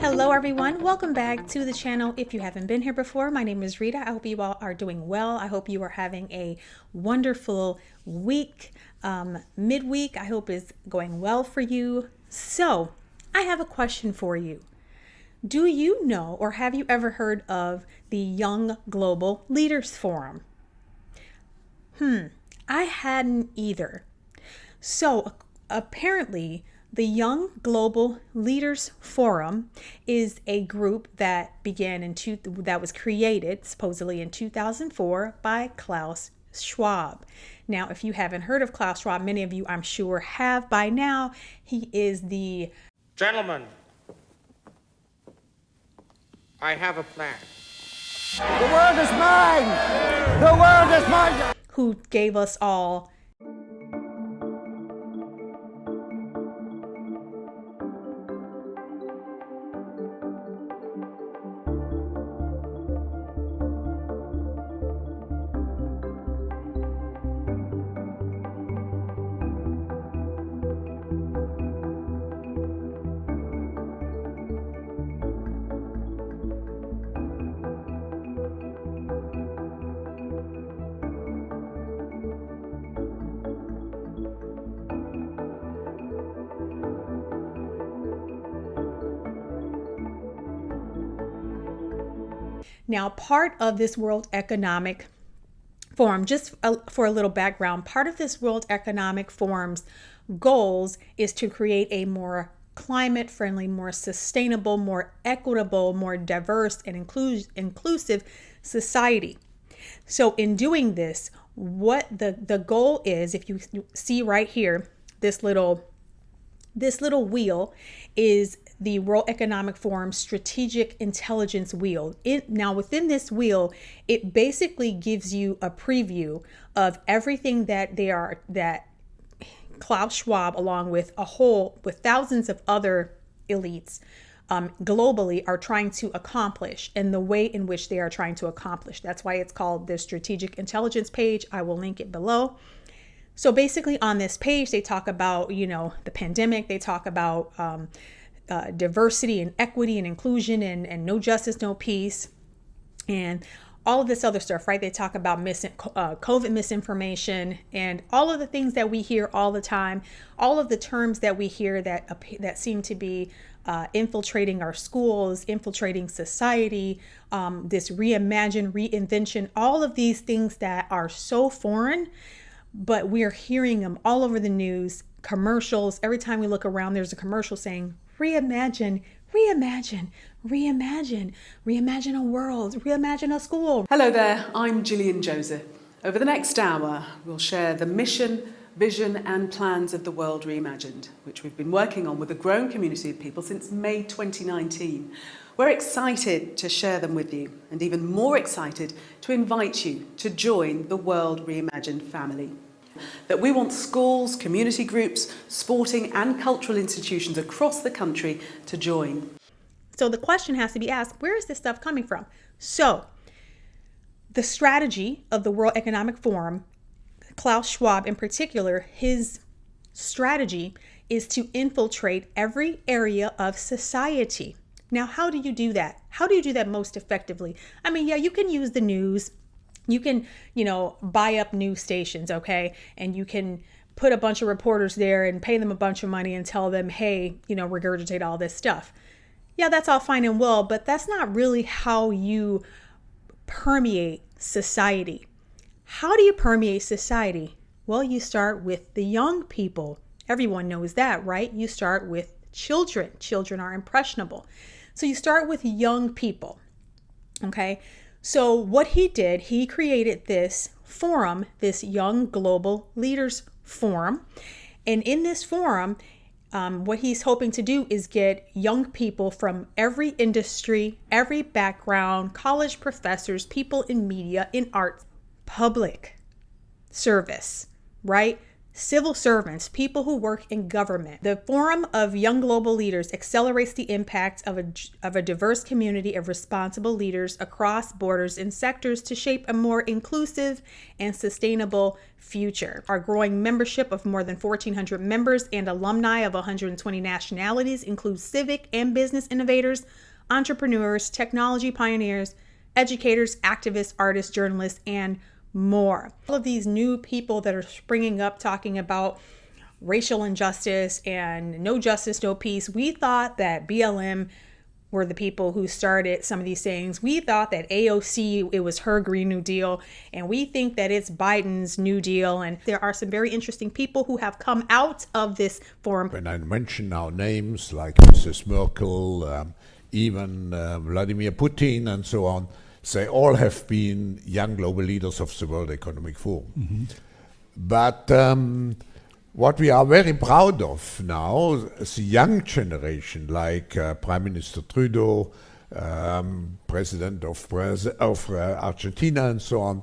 Hello everyone, welcome back to the channel. If you haven't been here before, my name is Rita. I hope you all are doing well. I hope you are having a wonderful week. Midweek, I hope is going well for you. So, I have a question for you. Do you know or have you ever heard of the Young Global Leaders Forum? I hadn't either. So, apparently, the Young Global Leaders Forum is a group that that was created supposedly in 2004 by Klaus Schwab. Now, if you haven't heard of Klaus Schwab, many of you I'm sure have by now. He is the Gentlemen, I have a plan. The world is mine! The world is mine! who gave us all Now, part of this World Economic Forum, just for a little background, part of this World Economic Forum's goals is to create a more climate friendly, more sustainable, more equitable, more diverse and inclusive society. So in doing this, what the goal is, if you see right here, this little wheel is the World Economic Forum Strategic Intelligence wheel. Now within this wheel, it basically gives you a preview of everything that Klaus Schwab, along with thousands of other elites globally, are trying to accomplish, and the way in which they are trying to accomplish. That's why it's called the Strategic Intelligence page. I will link it below. So basically on this page, they talk about, the pandemic. They talk about diversity and equity and inclusion and no justice, no peace, and all of this other stuff, right? They talk about COVID misinformation and all of the things that we hear all the time, all of the terms that we hear that seem to be infiltrating our schools, infiltrating society, this reimagine, reinvention, all of these things that are so foreign, but we're hearing them all over the news, commercials. Every time we look around, there's a commercial saying, reimagine, reimagine, reimagine, reimagine a world, reimagine a school. Hello there, I'm Gillian Joseph. Over the next hour, we'll share the mission, vision and plans of the World Reimagined, which we've been working on with a growing community of people since May 2019. We're excited to share them with you, and even more excited to invite you to join the World Reimagined family. That we want schools, community groups, sporting and cultural institutions across the country to join. So the question has to be asked, where is this stuff coming from? So the strategy of the World Economic Forum, Klaus Schwab in particular, his strategy is to infiltrate every area of society. Now, how do you do that? How do you do that most effectively? I mean, yeah, you can use the news. You can, buy up news stations, okay? And you can put a bunch of reporters there and pay them a bunch of money and tell them, hey, regurgitate all this stuff. Yeah, that's all fine and well, but that's not really how you permeate society. How do you permeate society? Well, you start with the young people. Everyone knows that, right? You start with children. Children are impressionable. So you start with young people, okay? So what he did, he created this forum, this Young Global Leaders Forum. And in this forum, what he's hoping to do is get young people from every industry, every background, college professors, people in media, in arts, public service, right? civil servants, people who work in government. The Forum of Young Global Leaders accelerates the impact of a diverse community of responsible leaders across borders and sectors to shape a more inclusive and sustainable future. Our growing membership of more than 1,400 members and alumni of 120 nationalities includes civic and business innovators, entrepreneurs, technology pioneers, educators, activists, artists, journalists, and more. All of these new people that are springing up talking about racial injustice and no justice, no peace. We thought that BLM were the people who started some of these things. We thought that AOC, it was her Green New Deal, and we think that it's Biden's New Deal. And there are some very interesting people who have come out of this forum. When I mention now names like Mrs. Merkel, even Vladimir Putin and so on, they all have been young global leaders of the World Economic Forum. Mm-hmm. But what we are very proud of now, the young generation, like Prime Minister Trudeau, President of Argentina and so on,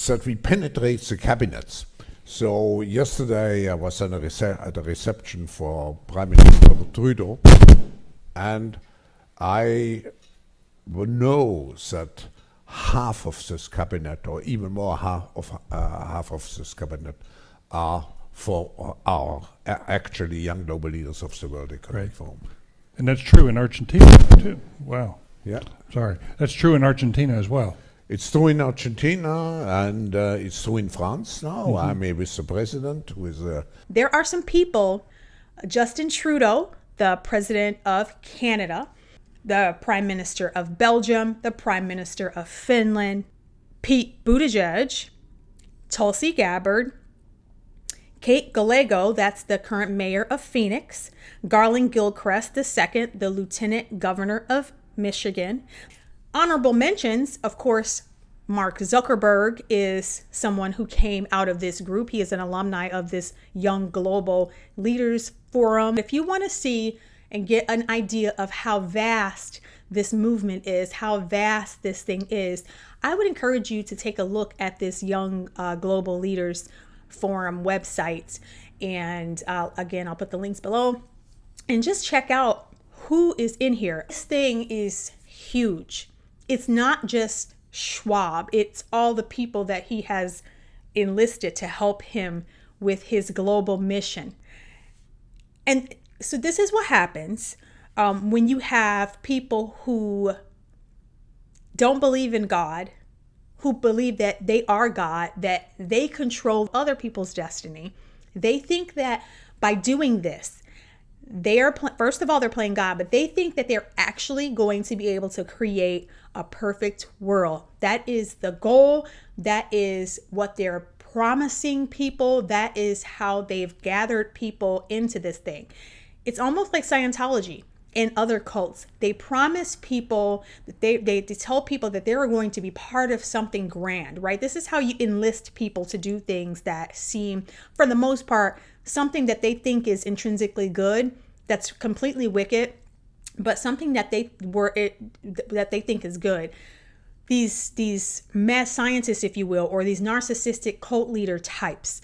that we penetrate the cabinets. So yesterday I was at a reception for Prime Minister Trudeau, and I know that half of this cabinet, or even more, half of this cabinet, are actually young global leaders of the World Economic Forum. And that's true in Argentina too. Wow. Yeah. Sorry. That's true in Argentina as well. It's true in Argentina, and it's true in France now. Mm-hmm. I'm with the president. There are some people, Justin Trudeau, the president of Canada, the Prime Minister of Belgium, the Prime Minister of Finland, Pete Buttigieg, Tulsi Gabbard, Kate Gallego, that's the current mayor of Phoenix, Garland Gilchrist II, the Lieutenant Governor of Michigan. Honorable mentions, of course, Mark Zuckerberg is someone who came out of this group. He is an alumni of this Young Global Leaders Forum. If you want to see and get an idea of how vast this movement is, how vast this thing is, I would encourage you to take a look at this Young Global Leaders Forum website. And again, I'll put the links below. And just check out who is in here. This thing is huge. It's not just Schwab. It's all the people that he has enlisted to help him with his global mission. And so this is what happens when you have people who don't believe in God, who believe that they are God, that they control other people's destiny. They think that by doing this, they are, first of all, they're playing God, but they think that they're actually going to be able to create a perfect world. That is the goal. That is what they're promising people. That is how they've gathered people into this thing. It's almost like Scientology and other cults. They promise people that they tell people that they're going to be part of something grand, right? This is how you enlist people to do things that seem, for the most part, something that they think is intrinsically good, that's completely wicked, but something that they think is good. These mad scientists, if you will, or these narcissistic cult leader types,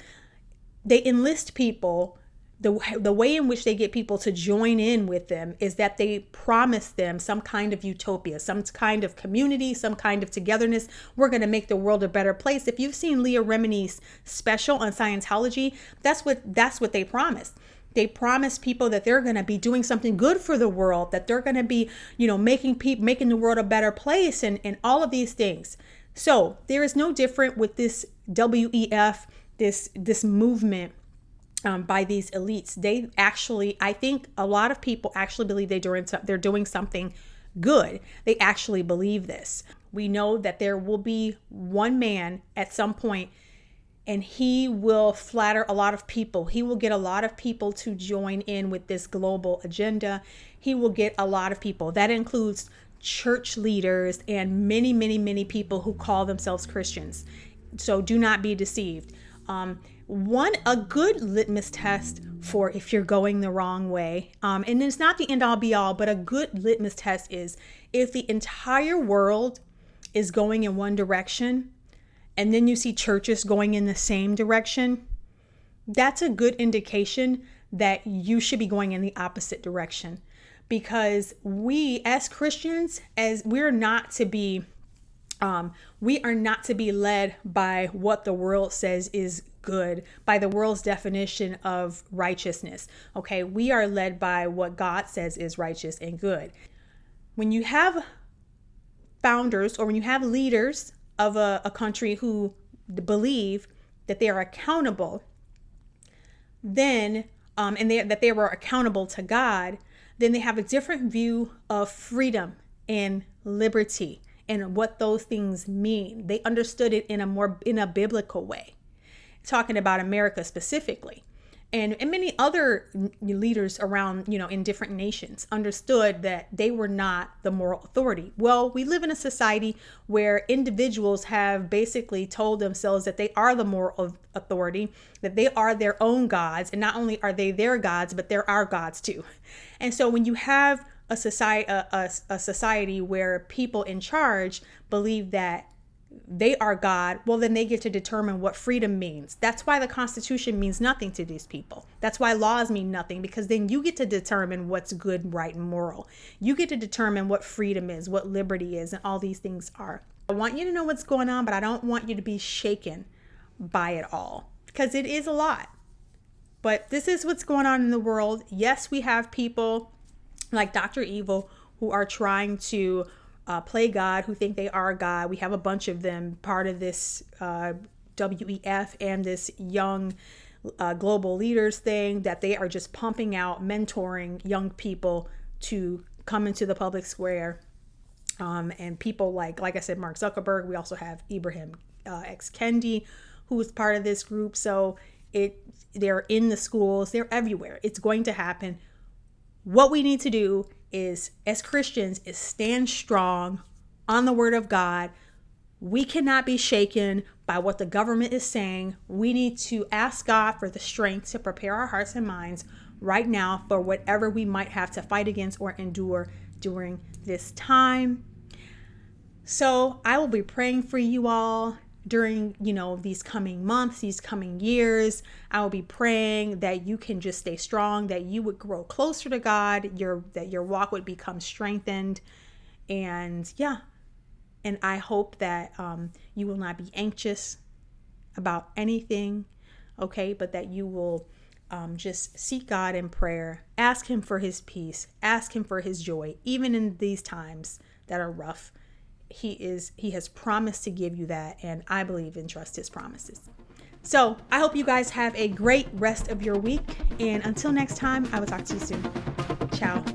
they enlist people. The way in which they get people to join in with them is that they promise them some kind of utopia, some kind of community, some kind of togetherness. We're going to make the world a better place. If you've seen Leah Remini's special on Scientology, that's what they promise. They promise people that they're going to be doing something good for the world, that they're going to be, making the world a better place, and all of these things. So there is no different with this WEF, this movement. By these elites. They actually, I think a lot of people actually believe they're doing something good. They actually believe this. We know that there will be one man at some point, and he will flatter a lot of people. He will get a lot of people to join in with this global agenda. He will get a lot of people. That includes church leaders and many, many, many people who call themselves Christians. So do not be deceived. A good litmus test for if you're going the wrong way, and it's not the end all be all, but a good litmus test is if the entire world is going in one direction and then you see churches going in the same direction, that's a good indication that you should be going in the opposite direction. Because we as Christians, we are not to be led by what the world says is good, by the world's definition of righteousness. Okay, we are led by what God says is righteous and good. When you have founders, or when you have leaders of a country who believe that they are accountable, then that they were accountable to God, then they have a different view of freedom and liberty and what those things mean. They understood it in a biblical way, talking about America specifically. And many other leaders around, in different nations understood that they were not the moral authority. Well, we live in a society where individuals have basically told themselves that they are the moral authority, that they are their own gods. And not only are they their gods, but they're our gods too. And so when you have a society where people in charge believe that they are God, well, then they get to determine what freedom means. That's why the Constitution means nothing to these people. That's why laws mean nothing, because then you get to determine what's good, right, and moral. You get to determine what freedom is, what liberty is, and all these things are. I want you to know what's going on, but I don't want you to be shaken by it all, because it is a lot. But this is what's going on in the world. Yes, we have people like Dr. Evil who are trying to play God, who think they are God. We have a bunch of them, part of this WEF and this young global leaders thing, that they are just pumping out, mentoring young people to come into the public square. And people like I said, Mark Zuckerberg. We also have Ibrahim X. Kendi, who is part of this group. So they're in the schools, they're everywhere. It's going to happen. What we need to do is, as Christians, is stand strong on the word of God. We cannot be shaken by what the government is saying. We need to ask God for the strength to prepare our hearts and minds right now for whatever we might have to fight against or endure during this time. So I will be praying for you all during, these coming months, these coming years. I will be praying that you can just stay strong, that you would grow closer to God, that your walk would become strengthened. And I hope that you will not be anxious about anything, okay? But that you will just seek God in prayer, ask him for his peace, ask him for his joy, even in these times that are rough. He has promised to give you that, and I believe and trust his promises. So I hope you guys have a great rest of your week, and until next time, I will talk to you soon. Ciao.